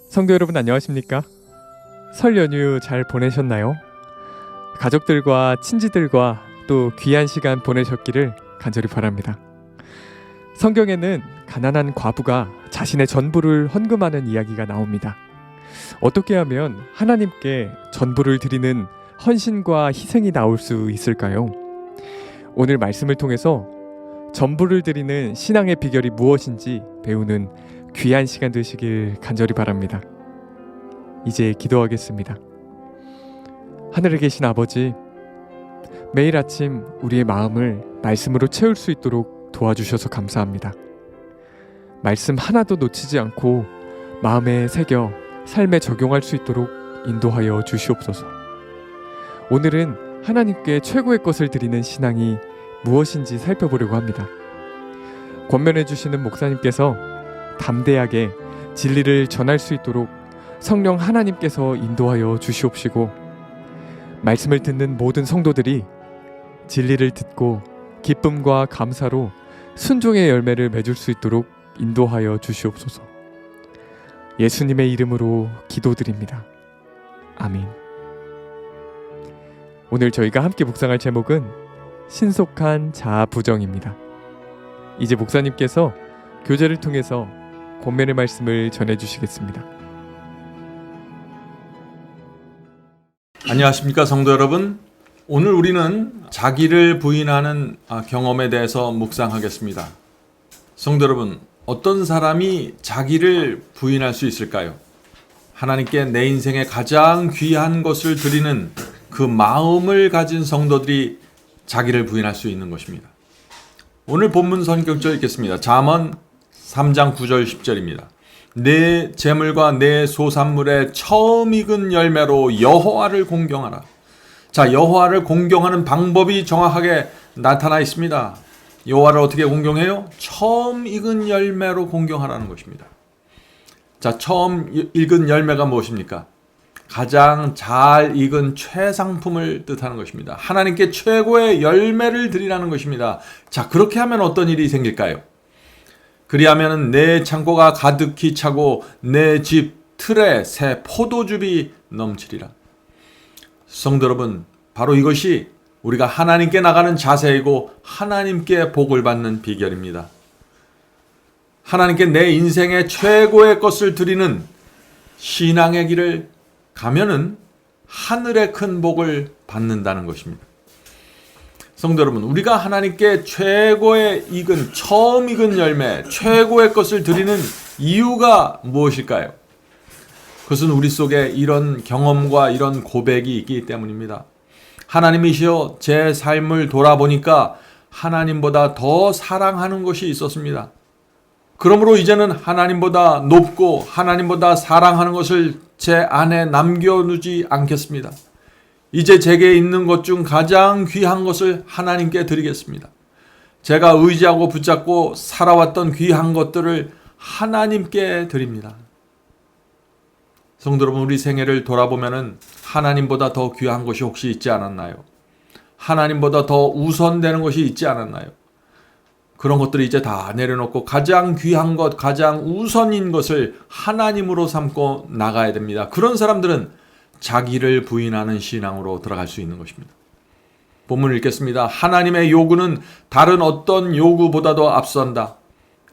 성도 여러분 안녕하십니까? 설 연휴 잘 보내셨나요? 가족들과 친지들과 또 귀한 시간 보내셨기를 간절히 바랍니다. 성경에는 가난한 과부가 자신의 전부를 헌금하는 이야기가 나옵니다. 어떻게 하면 하나님께 전부를 드리는 헌신과 희생이 나올 수 있을까요? 오늘 말씀을 통해서 전부를 드리는 신앙의 비결이 무엇인지 배우는 귀한 시간 되시길 간절히 바랍니다. 이제 기도하겠습니다. 하늘에 계신 아버지, 매일 아침 우리의 마음을 말씀으로 채울 수 있도록 도와주셔서 감사합니다. 말씀 하나도 놓치지 않고 마음에 새겨 삶에 적용할 수 있도록 인도하여 주시옵소서. 오늘은 하나님께 최고의 것을 드리는 신앙이 무엇인지 살펴보려고 합니다. 권면해 주시는 목사님께서 담대하게 진리를 전할 수 있도록 성령 하나님께서 인도하여 주시옵시고, 말씀을 듣는 모든 성도들이 진리를 듣고 기쁨과 감사로 순종의 열매를 맺을 수 있도록 인도하여 주시옵소서. 예수님의 이름으로 기도드립니다. 아멘. 오늘 저희가 함께 묵상할 제목은 신속한 자아부정입니다. 이제 목사님께서 교제를 통해서 권면의 말씀을 전해주시겠습니다. 안녕하십니까 성도 여러분. 오늘 우리는 자기를 부인하는 경험에 대해서 묵상하겠습니다. 성도 여러분, 어떤 사람이 자기를 부인할 수 있을까요? 하나님께 내 인생에 가장 귀한 것을 드리는 그 마음을 가진 성도들이 자기를 부인할 수 있는 것입니다. 오늘 본문 성경절 읽겠습니다. 잠언 3장 9절 10절입니다. 내 재물과 내 소산물의 처음 익은 열매로 여호와를 공경하라. 자, 여호와를 공경하는 방법이 정확하게 나타나 있습니다. 여호와를 어떻게 공경해요? 처음 익은 열매로 공경하라는 것입니다. 자, 처음 익은 열매가 무엇입니까? 가장 잘 익은 최상품을 뜻하는 것입니다. 하나님께 최고의 열매를 드리라는 것입니다. 자, 그렇게 하면 어떤 일이 생길까요? 그리하면 내 창고가 가득히 차고 내 집 틀에 새 포도즙이 넘치리라. 성도 여러분, 바로 이것이 우리가 하나님께 나가는 자세이고 하나님께 복을 받는 비결입니다. 하나님께 내 인생의 최고의 것을 드리는 신앙의 길을 가면은 하늘의 큰 복을 받는다는 것입니다. 성도 여러분, 우리가 하나님께 최고의 익은, 처음 익은 열매, 최고의 것을 드리는 이유가 무엇일까요? 그것은 우리 속에 이런 경험과 이런 고백이 있기 때문입니다. 하나님이시여, 제 삶을 돌아보니까 하나님보다 더 사랑하는 것이 있었습니다. 그러므로 이제는 하나님보다 높고 하나님보다 사랑하는 것을 제 안에 남겨두지 않겠습니다. 이제 제게 있는 것 중 가장 귀한 것을 하나님께 드리겠습니다. 제가 의지하고 붙잡고 살아왔던 귀한 것들을 하나님께 드립니다. 성도 여러분, 우리 생애를 돌아보면은 하나님보다 더 귀한 것이 혹시 있지 않았나요? 하나님보다 더 우선되는 것이 있지 않았나요? 그런 것들을 이제 다 내려놓고 가장 귀한 것, 가장 우선인 것을 하나님으로 삼고 나가야 됩니다. 그런 사람들은 자기를 부인하는 신앙으로 들어갈 수 있는 것입니다. 본문을 읽겠습니다. 하나님의 요구는 다른 어떤 요구보다도 앞선다.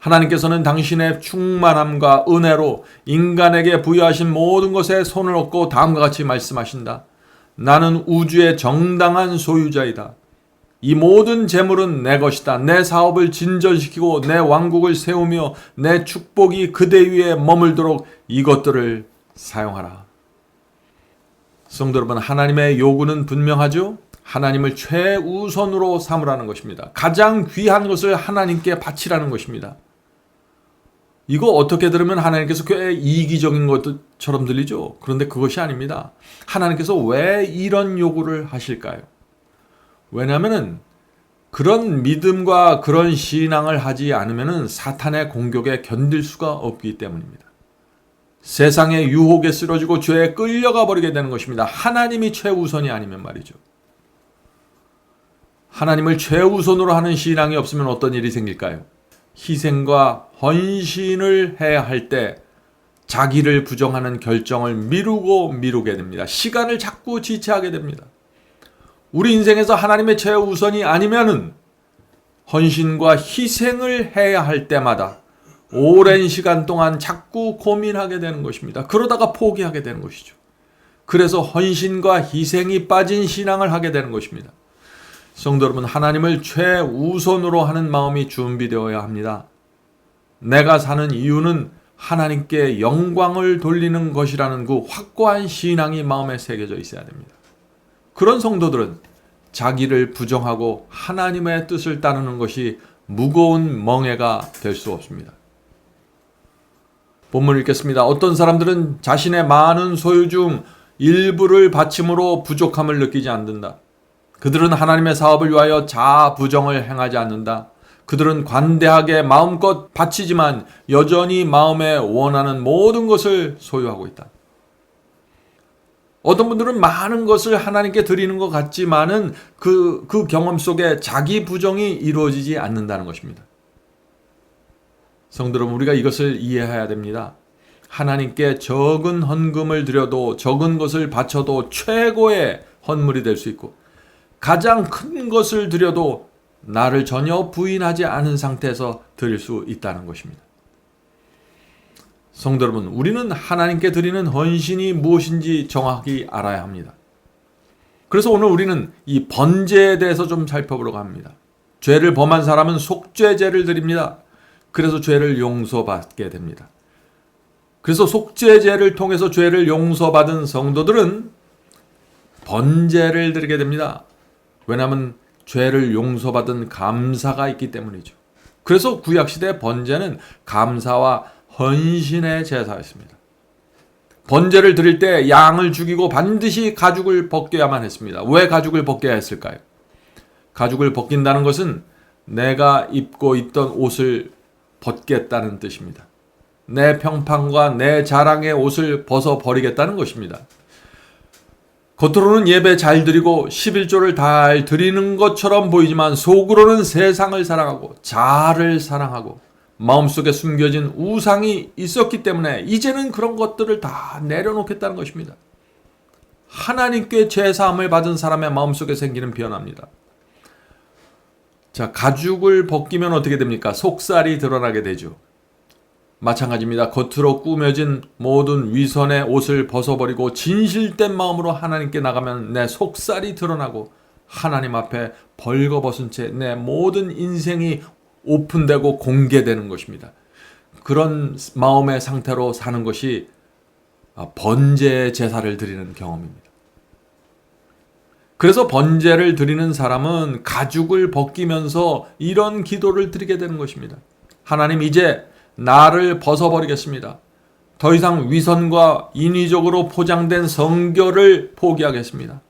하나님께서는 당신의 충만함과 은혜로 인간에게 부여하신 모든 것에 손을 얹고 다음과 같이 말씀하신다. 나는 우주의 정당한 소유자이다. 이 모든 재물은 내 것이다. 내 사업을 진전시키고 내 왕국을 세우며 내 축복이 그대 위에 머물도록 이것들을 사용하라. 성도 여러분, 하나님의 요구는 분명하죠? 하나님을 최우선으로 삼으라는 것입니다. 가장 귀한 것을 하나님께 바치라는 것입니다. 이거 어떻게 들으면 하나님께서 꽤 이기적인 것처럼 들리죠? 그런데 그것이 아닙니다. 하나님께서 왜 이런 요구를 하실까요? 왜냐하면 그런 믿음과 그런 신앙을 하지 않으면 사탄의 공격에 견딜 수가 없기 때문입니다. 세상의 유혹에 쓰러지고 죄에 끌려가 버리게 되는 것입니다. 하나님이 최우선이 아니면 말이죠. 하나님을 최우선으로 하는 신앙이 없으면 어떤 일이 생길까요? 희생과 헌신을 해야 할 때 자기를 부정하는 결정을 미루고 미루게 됩니다. 시간을 자꾸 지체하게 됩니다. 우리 인생에서 하나님의 최우선이 아니면은 헌신과 희생을 해야 할 때마다 오랜 시간 동안 자꾸 고민하게 되는 것입니다. 그러다가 포기하게 되는 것이죠. 그래서 헌신과 희생이 빠진 신앙을 하게 되는 것입니다. 성도 여러분, 하나님을 최우선으로 하는 마음이 준비되어야 합니다. 내가 사는 이유는 하나님께 영광을 돌리는 것이라는 그 확고한 신앙이 마음에 새겨져 있어야 됩니다. 그런 성도들은 자기를 부정하고 하나님의 뜻을 따르는 것이 무거운 멍에가 될 수 없습니다. 본문 읽겠습니다. 어떤 사람들은 자신의 많은 소유 중 일부를 바침으로 부족함을 느끼지 않는다. 그들은 하나님의 사업을 위하여 자아 부정을 행하지 않는다. 그들은 관대하게 마음껏 바치지만 여전히 마음에 원하는 모든 것을 소유하고 있다. 어떤 분들은 많은 것을 하나님께 드리는 것 같지만은 그 경험 속에 자기 부정이 이루어지지 않는다는 것입니다. 성도 여러분, 우리가 이것을 이해해야 됩니다. 하나님께 적은 헌금을 드려도 적은 것을 바쳐도 최고의 헌물이 될 수 있고 가장 큰 것을 드려도 나를 전혀 부인하지 않은 상태에서 드릴 수 있다는 것입니다. 성도 여러분, 우리는 하나님께 드리는 헌신이 무엇인지 정확히 알아야 합니다. 그래서 오늘 우리는 이 번제에 대해서 좀 살펴보려고 합니다. 죄를 범한 사람은 속죄제를 드립니다. 그래서 죄를 용서받게 됩니다. 그래서 속죄제를 통해서 죄를 용서받은 성도들은 번제를 드리게 됩니다. 왜냐하면 죄를 용서받은 감사가 있기 때문이죠. 그래서 구약시대 번제는 감사와 헌신의 제사였습니다. 번제를 드릴 때 양을 죽이고 반드시 가죽을 벗겨야만 했습니다. 왜 가죽을 벗겨야 했을까요? 가죽을 벗긴다는 것은 내가 입고 있던 옷을 벗겠다는 뜻입니다. 내 평판과 내 자랑의 옷을 벗어버리겠다는 것입니다. 겉으로는 예배 잘 드리고 11조를 잘 드리는 것처럼 보이지만 속으로는 세상을 사랑하고 자아를 사랑하고 마음속에 숨겨진 우상이 있었기 때문에 이제는 그런 것들을 다 내려놓겠다는 것입니다. 하나님께 죄사함을 받은 사람의 마음속에 생기는 변화입니다. 자, 가죽을 벗기면 어떻게 됩니까? 속살이 드러나게 되죠. 마찬가지입니다. 겉으로 꾸며진 모든 위선의 옷을 벗어버리고 진실된 마음으로 하나님께 나가면 내 속살이 드러나고 하나님 앞에 벌거벗은 채 내 모든 인생이 오픈되고 공개되는 것입니다. 그런 마음의 상태로 사는 것이 번제의 제사를 드리는 경험입니다. 그래서 번제를 드리는 사람은 가죽을 벗기면서 이런 기도를 드리게 되는 것입니다. 하나님, 이제 나를 벗어버리겠습니다. 더 이상 위선과 인위적으로 포장된 성결을 포기하겠습니다.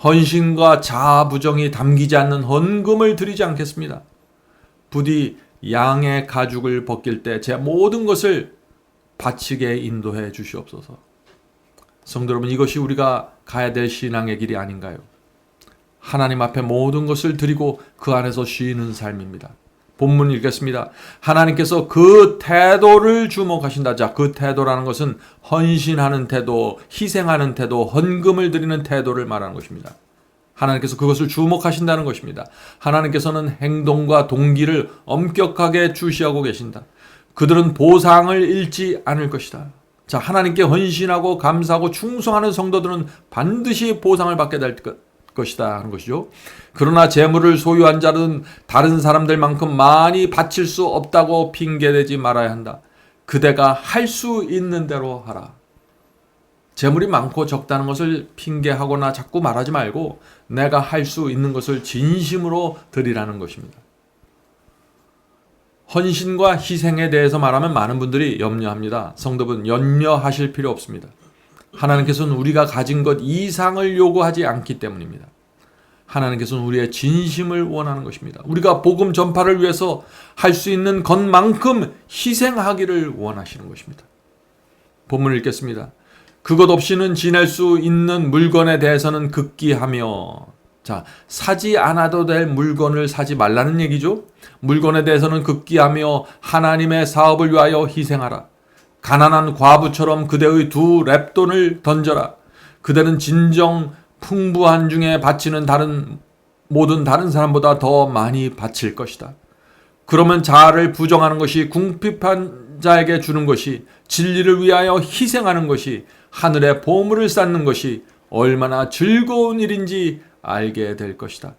헌신과 자아 부정이 담기지 않는 헌금을 드리지 않겠습니다. 부디 양의 가죽을 벗길 때 제 모든 것을 바치게 인도해 주시옵소서. 성도 여러분, 이것이 우리가 가야 될 신앙의 길이 아닌가요? 하나님 앞에 모든 것을 드리고 그 안에서 쉬는 삶입니다. 본문 읽겠습니다. 하나님께서 그 태도를 주목하신다. 자, 그 태도라는 것은 헌신하는 태도, 희생하는 태도, 헌금을 드리는 태도를 말하는 것입니다. 하나님께서 그것을 주목하신다는 것입니다. 하나님께서는 행동과 동기를 엄격하게 주시하고 계신다. 그들은 보상을 잃지 않을 것이다. 자, 하나님께 헌신하고 감사하고 충성하는 성도들은 반드시 보상을 받게 될 것이다 하는 것이죠. 그러나 재물을 소유한 자는 다른 사람들만큼 많이 바칠 수 없다고 핑계대지 말아야 한다. 그대가 할 수 있는 대로 하라. 재물이 많고 적다는 것을 핑계하거나 자꾸 말하지 말고 내가 할 수 있는 것을 진심으로 드리라는 것입니다. 헌신과 희생에 대해서 말하면 많은 분들이 염려합니다. 성도분, 염려하실 필요 없습니다. 하나님께서는 우리가 가진 것 이상을 요구하지 않기 때문입니다. 하나님께서는 우리의 진심을 원하는 것입니다. 우리가 복음 전파를 위해서 할 수 있는 것만큼 희생하기를 원하시는 것입니다. 본문을 읽겠습니다. 그것 없이는 지낼 수 있는 물건에 대해서는 극기하며, 자, 사지 않아도 될 물건을 사지 말라는 얘기죠. 물건에 대해서는 극기하며 하나님의 사업을 위하여 희생하라. 가난한 과부처럼 그대의 두 랩돈을 던져라. 그대는 진정 풍부한 중에 바치는 모든 다른 사람보다 더 많이 바칠 것이다. 그러면 자아를 부정하는 것이, 궁핍한 자에게 주는 것이, 진리를 위하여 희생하는 것이, 하늘의 보물을 쌓는 것이 얼마나 즐거운 일인지 알게 될 것이다.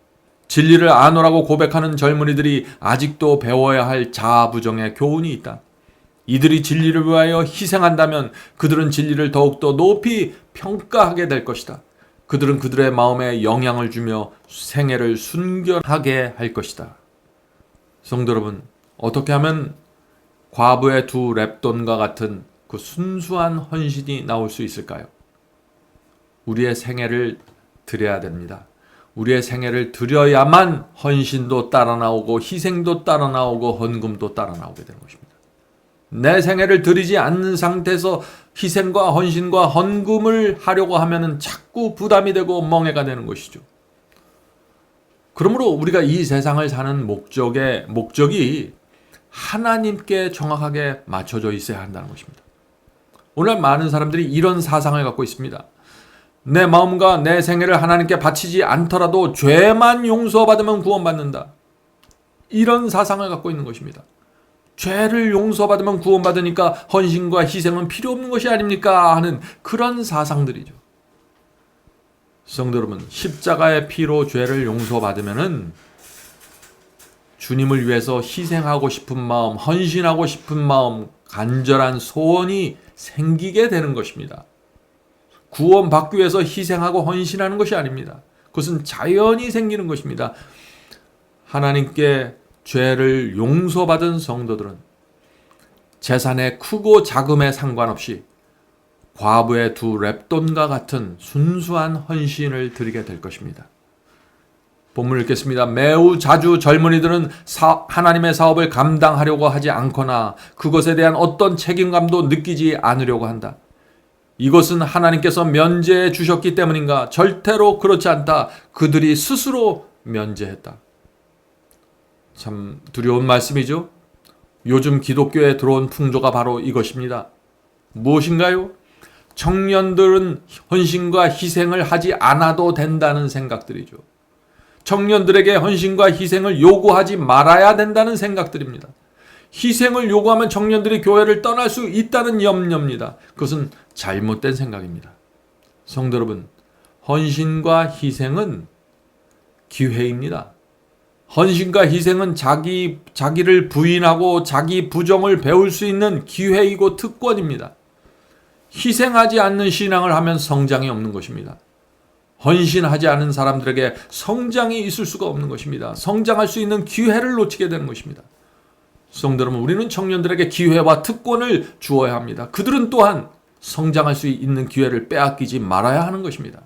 진리를 아노라고 고백하는 젊은이들이 아직도 배워야 할 자아 부정의 교훈이 있다. 이들이 진리를 위하여 희생한다면 그들은 진리를 더욱더 높이 평가하게 될 것이다. 그들은 그들의 마음에 영향을 주며 생애를 순결하게 할 것이다. 성도 여러분, 어떻게 하면 과부의 두 랩돈과 같은 그 순수한 헌신이 나올 수 있을까요? 우리의 생애를 드려야 됩니다. 우리의 생애를 드려야만 헌신도 따라 나오고 희생도 따라 나오고 헌금도 따라 나오게 되는 것입니다. 내 생애를 드리지 않는 상태에서 희생과 헌신과 헌금을 하려고 하면 자꾸 부담이 되고 멍해가 되는 것이죠. 그러므로 우리가 이 세상을 사는 목적이 하나님께 정확하게 맞춰져 있어야 한다는 것입니다. 오늘 많은 사람들이 이런 사상을 갖고 있습니다. 내 마음과 내 생애를 하나님께 바치지 않더라도 죄만 용서받으면 구원받는다. 이런 사상을 갖고 있는 것입니다. 죄를 용서받으면 구원받으니까 헌신과 희생은 필요 없는 것이 아닙니까? 하는 그런 사상들이죠. 성도 여러분, 십자가의 피로 죄를 용서받으면은 주님을 위해서 희생하고 싶은 마음, 헌신하고 싶은 마음, 간절한 소원이 생기게 되는 것입니다. 구원받기 위해서 희생하고 헌신하는 것이 아닙니다. 그것은 자연히 생기는 것입니다. 하나님께 죄를 용서받은 성도들은 재산의 크고 작음에 상관없이 과부의 두 랩돈과 같은 순수한 헌신을 드리게 될 것입니다. 본문을 읽겠습니다. 매우 자주 젊은이들은 하나님의 사업을 감당하려고 하지 않거나 그것에 대한 어떤 책임감도 느끼지 않으려고 한다. 이것은 하나님께서 면제해 주셨기 때문인가? 절대로 그렇지 않다. 그들이 스스로 면제했다. 참 두려운 말씀이죠. 요즘 기독교에 들어온 풍조가 바로 이것입니다. 무엇인가요? 청년들은 헌신과 희생을 하지 않아도 된다는 생각들이죠. 청년들에게 헌신과 희생을 요구하지 말아야 된다는 생각들입니다. 희생을 요구하면 청년들이 교회를 떠날 수 있다는 염려입니다. 그것은 잘못된 생각입니다. 성도 여러분, 헌신과 희생은 기회입니다. 헌신과 희생은 자기를 부인하고 자기 부정을 배울 수 있는 기회이고 특권입니다. 희생하지 않는 신앙을 하면 성장이 없는 것입니다. 헌신하지 않은 사람들에게 성장이 있을 수가 없는 것입니다. 성장할 수 있는 기회를 놓치게 되는 것입니다. 성도 여러분, 우리는 청년들에게 기회와 특권을 주어야 합니다. 그들은 또한 성장할 수 있는 기회를 빼앗기지 말아야 하는 것입니다.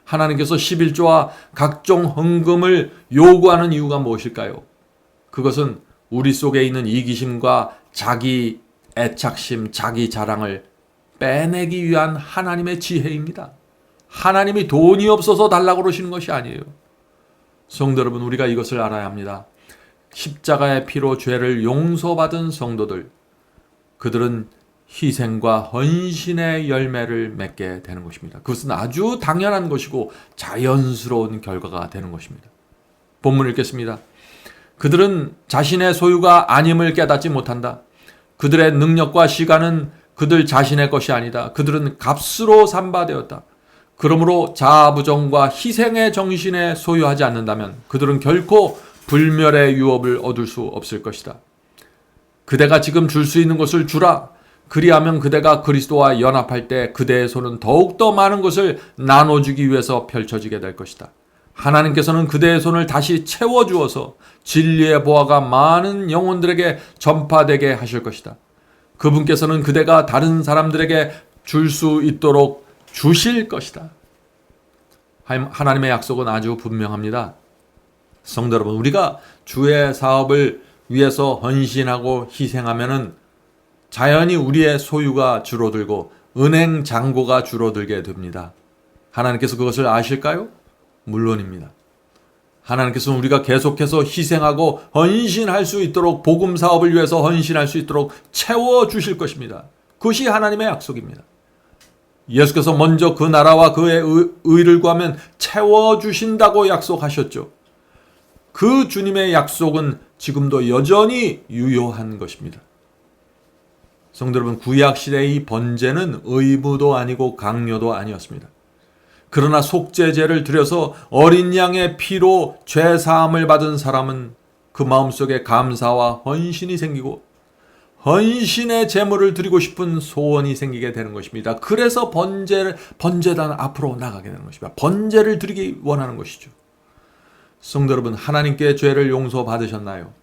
하나님께서 11조와 각종 헌금을 요구하는 이유가 무엇일까요? 그것은 우리 속에 있는 이기심과 자기 애착심, 자기 자랑을 빼내기 위한 하나님의 지혜입니다. 하나님이 돈이 없어서 달라고 그러시는 것이 아니에요. 성도 여러분, 우리가 이것을 알아야 합니다. 십자가의 피로 죄를 용서받은 성도들, 그들은 희생과 헌신의 열매를 맺게 되는 것입니다. 그것은 아주 당연한 것이고 자연스러운 결과가 되는 것입니다. 본문을 읽겠습니다. 그들은 자신의 소유가 아님을 깨닫지 못한다. 그들의 능력과 시간은 그들 자신의 것이 아니다. 그들은 값으로 산바되었다. 그러므로 자아부정과 희생의 정신에 소유하지 않는다면 그들은 결코 불멸의 유업을 얻을 수 없을 것이다. 그대가 지금 줄 수 있는 것을 주라. 그리하면 그대가 그리스도와 연합할 때 그대의 손은 더욱더 많은 것을 나눠주기 위해서 펼쳐지게 될 것이다. 하나님께서는 그대의 손을 다시 채워주어서 진리의 보화가 많은 영혼들에게 전파되게 하실 것이다. 그분께서는 그대가 다른 사람들에게 줄 수 있도록 주실 것이다. 하나님의 약속은 아주 분명합니다. 성도 여러분, 우리가 주의 사업을 위해서 헌신하고 희생하면은 자연히 우리의 소유가 줄어들고 은행 잔고가 줄어들게 됩니다. 하나님께서 그것을 아실까요? 물론입니다. 하나님께서는 우리가 계속해서 희생하고 헌신할 수 있도록 복음 사업을 위해서 헌신할 수 있도록 채워주실 것입니다. 그것이 하나님의 약속입니다. 예수께서 먼저 그 나라와 그의 의를 구하면 채워주신다고 약속하셨죠. 그 주님의 약속은 지금도 여전히 유효한 것입니다. 성도 여러분, 구약시대의 이 번제는 의무도 아니고 강요도 아니었습니다. 그러나 속죄제를 드려서 어린 양의 피로 죄사함을 받은 사람은 그 마음속에 감사와 헌신이 생기고 헌신의 제물을 드리고 싶은 소원이 생기게 되는 것입니다. 그래서 번제단 앞으로 나가게 되는 것입니다. 번제를 드리기 원하는 것이죠. 성도 여러분, 하나님께 죄를 용서받으셨나요?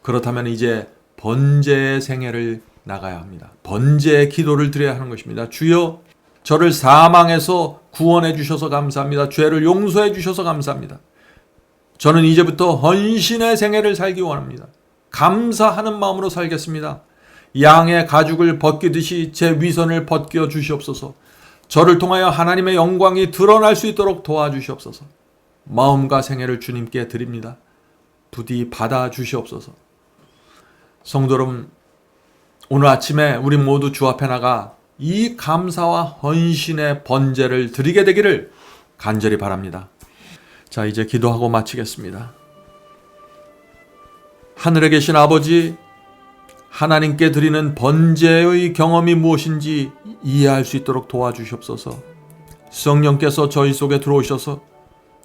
그렇다면 이제 번제의 생애를 나가야 합니다. 번제의 기도를 드려야 하는 것입니다. 주여, 저를 사망에서 구원해 주셔서 감사합니다. 죄를 용서해 주셔서 감사합니다. 저는 이제부터 헌신의 생애를 살기 원합니다. 감사하는 마음으로 살겠습니다. 양의 가죽을 벗기듯이 제 위선을 벗겨 주시옵소서. 저를 통하여 하나님의 영광이 드러날 수 있도록 도와주시옵소서. 마음과 생애를 주님께 드립니다. 부디 받아 주시옵소서. 성도 여러분, 오늘 아침에 우리 모두 주 앞에 나가 이 감사와 헌신의 번제를 드리게 되기를 간절히 바랍니다. 자, 이제 기도하고 마치겠습니다. 하늘에 계신 아버지, 하나님께 드리는 번제의 경험이 무엇인지 이해할 수 있도록 도와주시옵소서. 성령께서 저희 속에 들어오셔서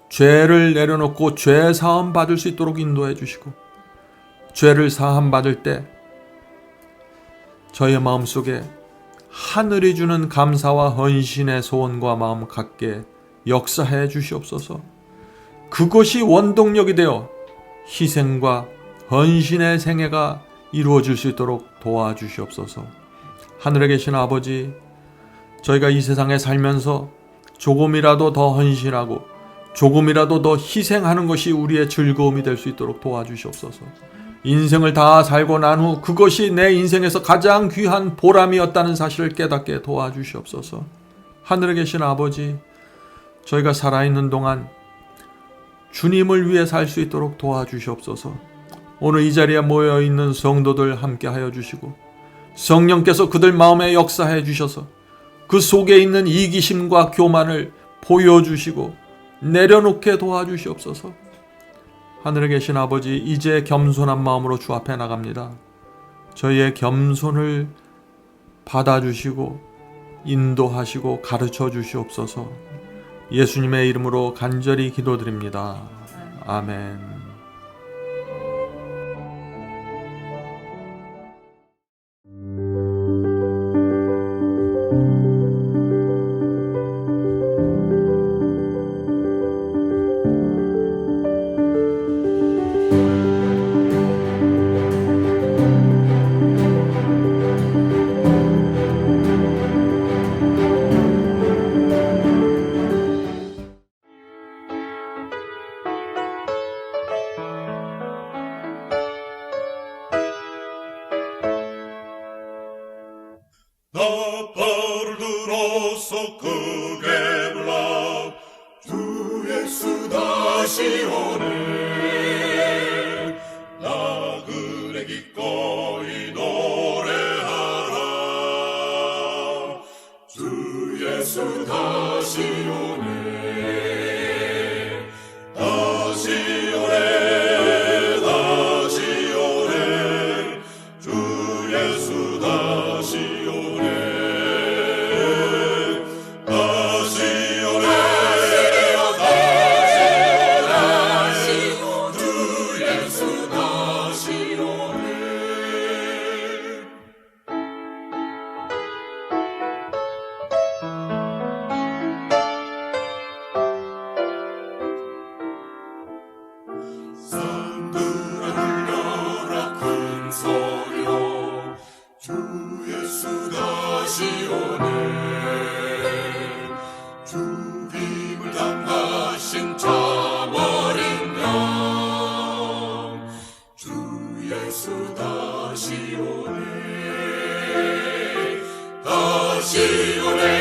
죄를 내려놓고 죄 사함 받을 수 있도록 인도해 주시고, 죄를 사함 받을 때 저희의 마음속에 하늘이 주는 감사와 헌신의 소원과 마음 갖게 역사해 주시옵소서. 그것이 원동력이 되어 희생과 헌신의 생애가 이루어질 수 있도록 도와주시옵소서. 하늘에 계신 아버지, 저희가 이 세상에 살면서 조금이라도 더 헌신하고 조금이라도 더 희생하는 것이 우리의 즐거움이 될 수 있도록 도와주시옵소서. 인생을 다 살고 난 후 그것이 내 인생에서 가장 귀한 보람이었다는 사실을 깨닫게 도와주시옵소서. 하늘에 계신 아버지, 저희가 살아있는 동안 주님을 위해 살 수 있도록 도와주시옵소서. 오늘 이 자리에 모여있는 성도들 함께 하여 주시고, 성령께서 그들 마음에 역사해 주셔서 그 속에 있는 이기심과 교만을 보여주시고 내려놓게 도와주시옵소서. 하늘에 계신 아버지, 이제 겸손한 마음으로 주 앞에 나갑니다. 저희의 겸손을 받아주시고 인도하시고 가르쳐 주시옵소서. 예수님의 이름으로 간절히 기도드립니다. 아멘. 나팔을 들어서 크게 불러 주 예수 다시 오네. 나그네 기꺼이 노래하라. 주 예수 다시 오네. 다시 오네. 다시 오네. 주 예수 다시 오네. 죽임을 당하신 참어린 양, 주 예수 다시 오네. 다시 오네.